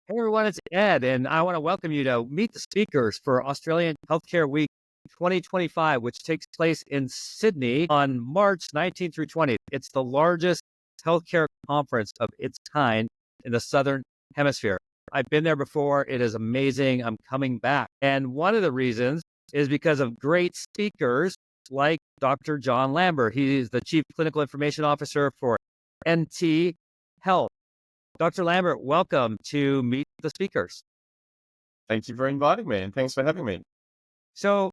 Hey everyone, it's Ed, and I want to welcome you to meet the speakers for Australian Healthcare Week 2025, which takes place in Sydney on March 19th through 20th. It's the largest healthcare conference of its kind in the Southern Hemisphere. I've been there before. It is amazing. I'm coming back. And one of the reasons is because of great speakers like Dr. John Lambert. He's the Chief Clinical Information Officer for NT Health. Dr. Lambert, welcome to Meet the Speakers. Thank you for inviting me and thanks for having me. So,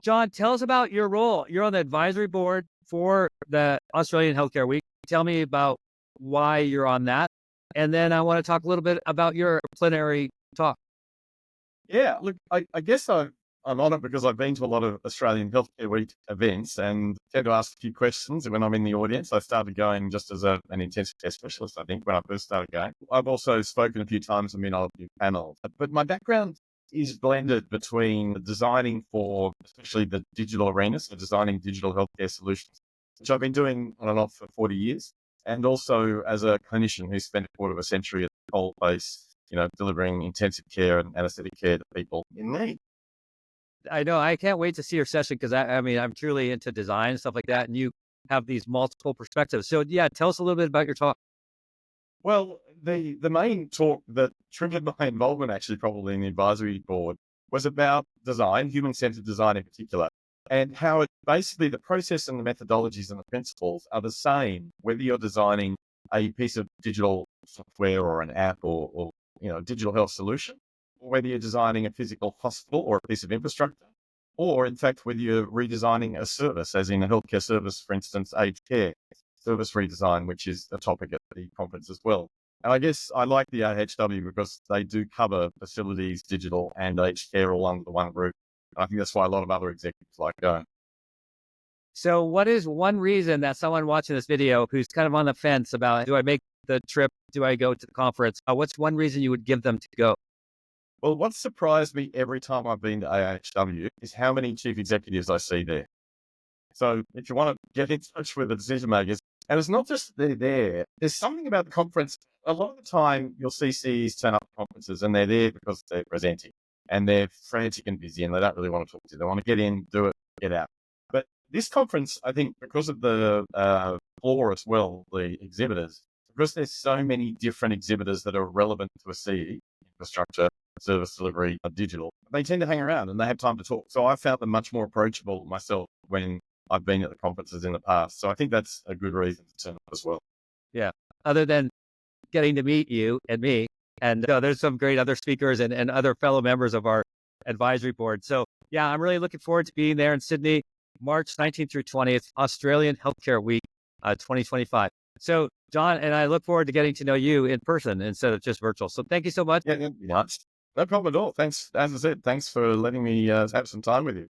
John, tell us about your role. You're on the advisory board for the Australian Healthcare Week. Tell me about why you're on that. And then I want to talk a little bit about your plenary talk. Yeah, look, I guess I'm on it because I've been to a lot of Australian Healthcare Week events and tend to ask a few questions when I'm in the audience. I started going just as an intensive care specialist, I think, when I first started going. I've also spoken a few times in a few panels, but my background is blended between designing for especially the digital arena, so designing digital healthcare solutions, which I've been doing on and off for 40 years, and also as a clinician who spent a quarter of a century at the cold face, delivering intensive care and anesthetic care to people in need. I know I can't wait to see your session because I mean, I'm truly into design and stuff like that. And you have these multiple perspectives. So, yeah, tell us a little bit about your talk. Well, the main talk that triggered my involvement, actually, probably in the advisory board, was about design, human-centered design in particular, and how it basically the process and the methodologies and the principles are the same, whether you're designing a piece of digital software or an app or a digital health solution, or whether you're designing a physical hospital or a piece of infrastructure, or in fact, whether you're redesigning a service, as in a healthcare service, for instance, aged care service redesign, which is a topic at the conference as well. And I guess I like the AHW because they do cover facilities, digital, and aged care all under the one roof. I think that's why a lot of other executives like going. So, what is one reason that someone watching this video who's kind of on the fence about do I make the trip? Do I go to the conference? What's one reason you would give them to go? Well, what surprised me every time I've been to AHW is how many chief executives I see there. So if you want to get in touch with the decision makers, and it's not just they're there, there's something about the conference. A lot of the time you'll see CEs turn up at conferences and they're there because they're presenting and they're frantic and busy and they don't really want to talk to you. They want to get in, do it, get out. But this conference, I think because of the floor as well, the exhibitors, because there's so many different exhibitors that are relevant to a CE, infrastructure, service delivery, digital, they tend to hang around and they have time to talk. So I found them much more approachable myself when I've been at the conferences in the past. So I think that's a good reason to turn up as well. Yeah. Other than getting to meet you and me, and there's some great other speakers and other fellow members of our advisory board. So, yeah, I'm really looking forward to being there in Sydney, March 19th through 20th, Australian Healthcare Week 2025. So, John, and I look forward to getting to know you in person instead of just virtual. So, thank you so much. Yeah, no problem at all. Thanks. As I said, thanks for letting me have some time with you.